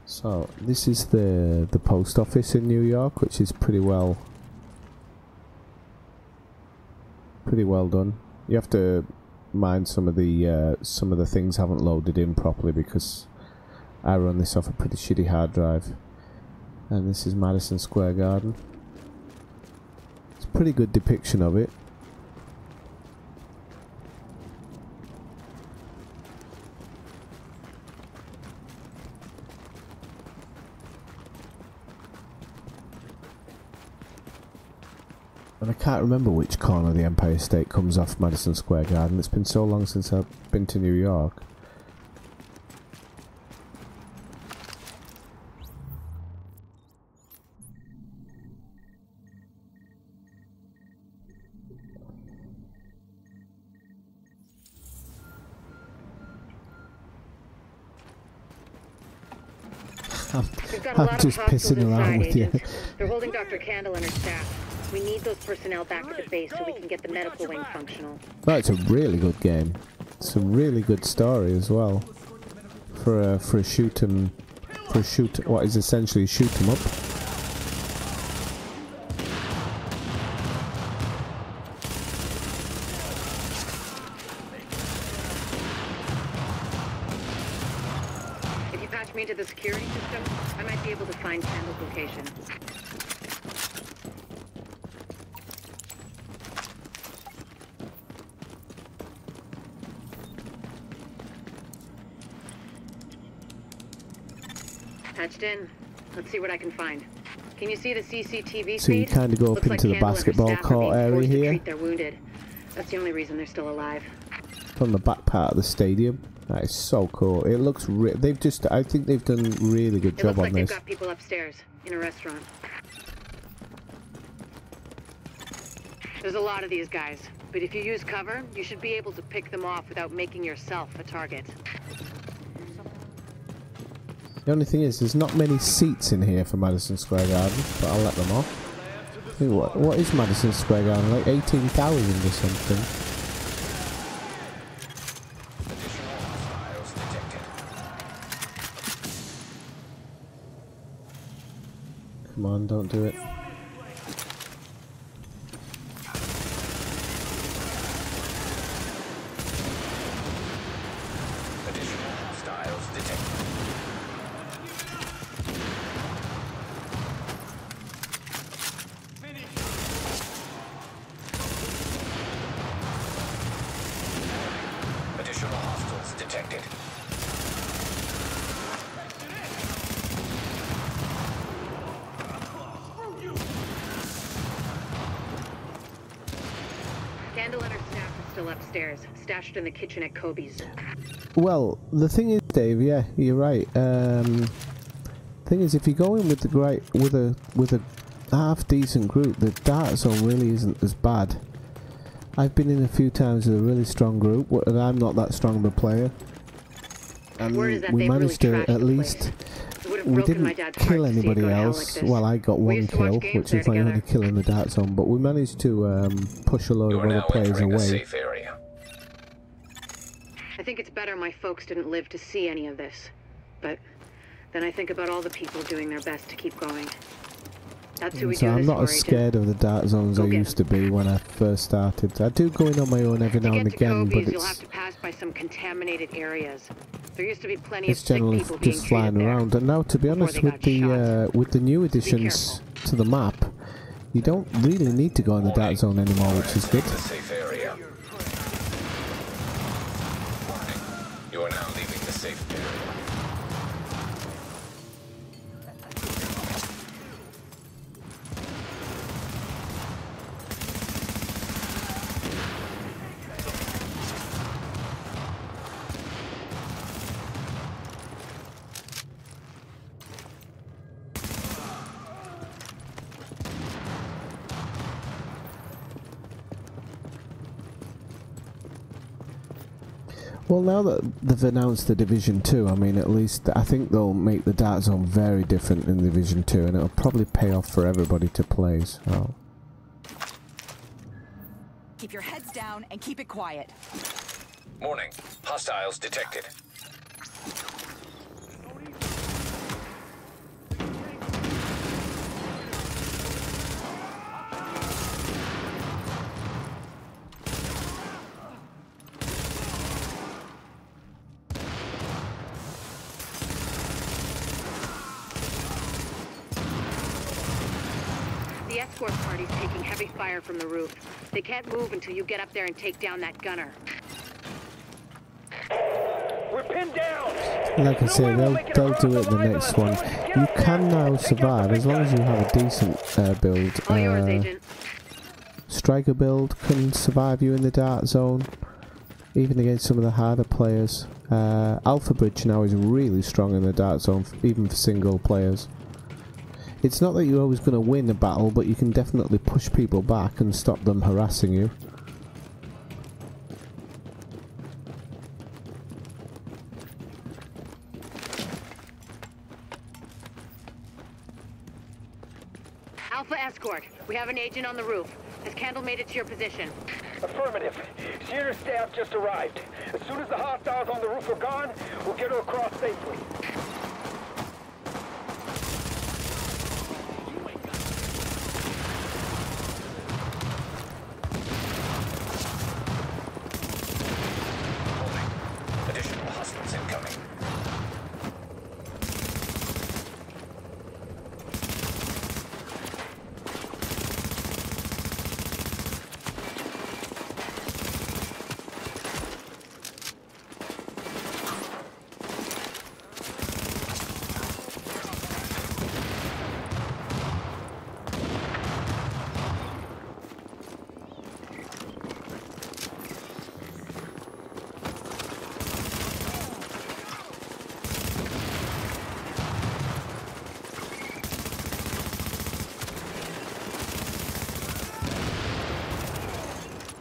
So this is the post office in New York, which is pretty well done. You have to mind some of the things haven't loaded in properly because I run this off a pretty shitty hard drive. And this is Madison Square Garden. It's a pretty good depiction of it. And I can't remember which corner of the Empire State comes off Madison Square Garden. It's been so long since I've been to New York. I'm just pissing around with you. They're holding Dr. Kandel and her staff. We need those personnel back at the base so we can get the medical wing functional. Well, it's a really good game. It's a really good story as well. For a what is essentially a shoot 'em up. If you patch me into the security system, I might be able to find Kandal's location. Patched in. Let's see what I can find. Can you see the CCTV So you kind of go up into the basketball court area here. Treat their wounded. That's the only reason they're still alive. From the back part of the stadium. That is so cool. It looks I think they've done a really good job on this. They've got people upstairs in a restaurant. There's a lot of these guys, but if you use cover, you should be able to pick them off without making yourself a target. The only thing is, there's not many seats in here for Madison Square Garden, but I'll let them off. What is Madison Square Garden? Like 18,000 or something. Come on, don't do it. Kandel and her staff are still upstairs, stashed in the kitchen at Kobe's. Well, the thing is, Dave, yeah, you're right. Thing is, if you go in with a half decent group, the data zone really isn't as bad. I've been in a few times with a really strong group, and I'm not that strong of a player. And we managed to at least... We didn't kill anybody else. Well, I got one kill, which was my only kill in the dark zone, but we managed to push a load of other players away. I think it's better my folks didn't live to see any of this. But then I think about all the people doing their best to keep going. That's who we do this for, I'm not as scared of the dark zones I used to be when I first started. I do go in on my own every now and again, but you'll have to pass by some contaminated areas. There used to be plenty it's of sick generally people being just flying around. And now, to be honest, with the new additions to the map, you don't really need to go in the dark zone anymore, which is good. You are now leaving the safe area. Well, now that they've announced the Division 2, I mean, at least I think they'll make the dark zone very different in Division 2, and it'll probably pay off for everybody to play, so... Keep your heads down and keep it quiet. Warning. Hostiles detected. The escort party's taking heavy fire from the roof. They can't move until you get up there and take down that gunner. We're pinned down! Like I say, they'll do it the next one. You can now survive, as long as you have a decent build. All yours, Agent. Striker build can survive you in the dark zone, even against some of the harder players. Alpha Bridge now is really strong in the dark zone, even for single players. It's not that you're always going to win a battle, but you can definitely push people back and stop them harassing you. Alpha Escort, we have an agent on the roof. Has Candle made it to your position? Affirmative. Senior staff just arrived. As soon as the hostiles on the roof are gone, we'll get her across safely. Additional hostiles incoming.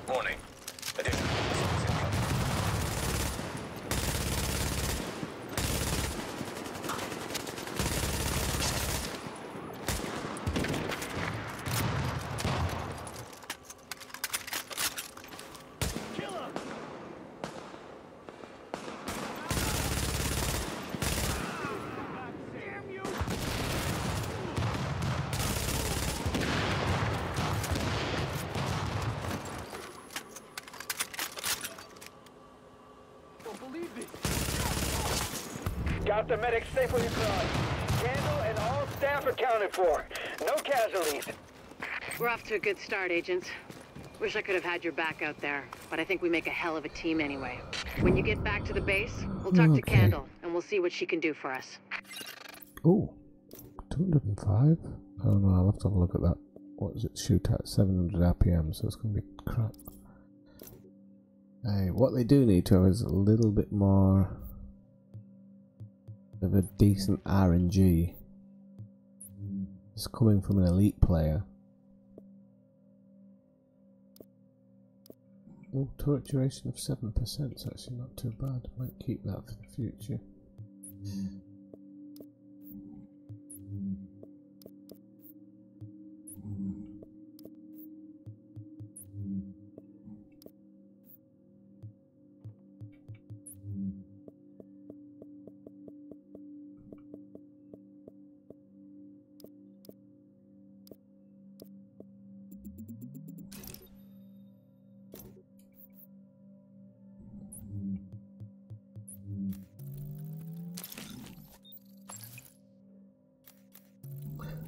Warning. Additional hostiles incoming. Got the medics safely across. Candle and all staff accounted for. No casualties. We're off to a good start, agents. Wish I could have had your back out there, but I think we make a hell of a team anyway. When you get back to the base, we'll talk to Candle, and we'll see what she can do for us. Ooh, 205? Oh no, I'll have to have a look at that. What does it shoot at? 700 RPM, so it's going to be crap. What they do need to have is a little bit more of a decent RNG. It's coming from an elite player. Oh, turret duration of 7%, is actually not too bad. Might keep that for the future.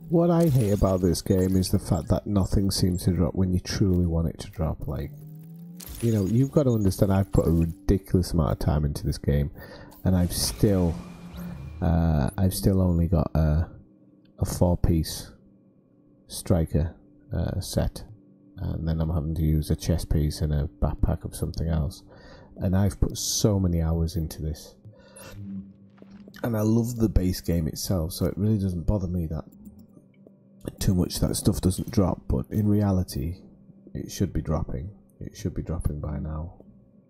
What I hate about this game is the fact that nothing seems to drop when you truly want it to drop. Like, you know, you've got to understand I've put a ridiculous amount of time into this game, and I've still only got a 4-piece striker set, and then I'm having to use a chest piece and a backpack of something else, and I've put so many hours into this, and I love the base game itself, so it really doesn't bother me that too much that stuff doesn't drop. But in reality, it should be dropping. It should be dropping by now.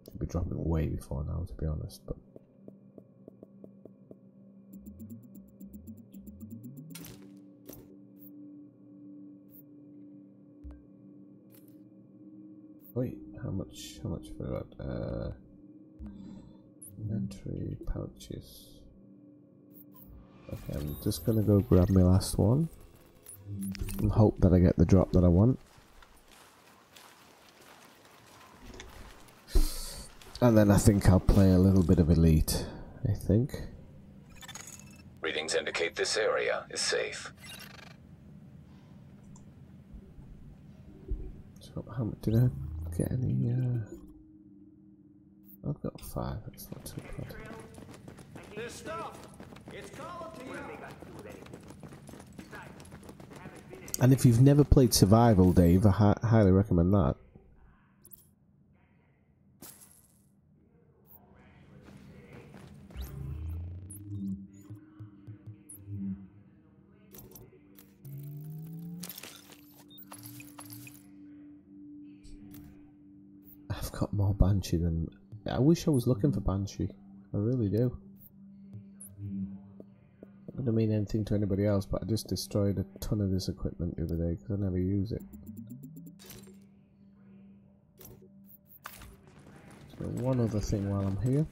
It should be dropping way before now, to be honest. But wait, how much for that? Inventory pouches. Okay, I'm just gonna go grab my last one and hope that I get the drop that I want. And then I think I'll play a little bit of Elite, I think. Readings indicate this area is safe. So how much did I get? Any I've got 5, that's not too bad. This stuff, it's quality. And if you've never played Survival, Dave, I highly recommend that. I've got more Banshee than... I wish I was looking for Banshee. I really do. Not going to mean anything to anybody else, but I just destroyed a ton of this equipment the other day because I never use it. So one other thing while I'm here.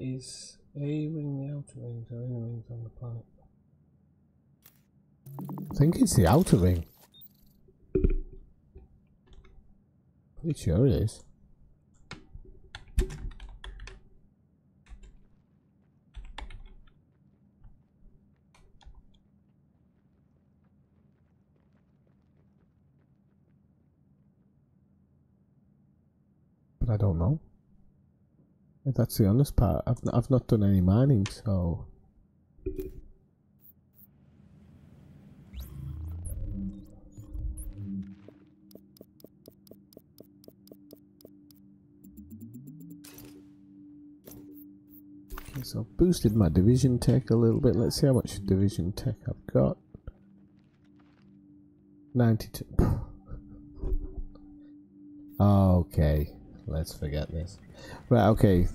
Is A ring the outer rings or any rings on the planet? I think it's the outer ring. Pretty sure it is. But I don't know. If that's the honest part, I've not done any mining, so... Okay, so I've boosted my division tech a little bit. Let's see how much division tech I've got. 92. Okay, let's forget this. Right, okay.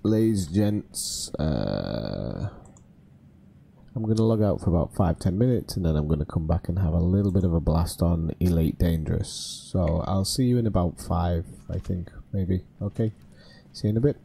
Ladies, gents, I'm going to log out for about 5-10 minutes and then I'm going to come back and have a little bit of a blast on Elite Dangerous. So I'll see you in about 5, I think, maybe. Okay, see you in a bit.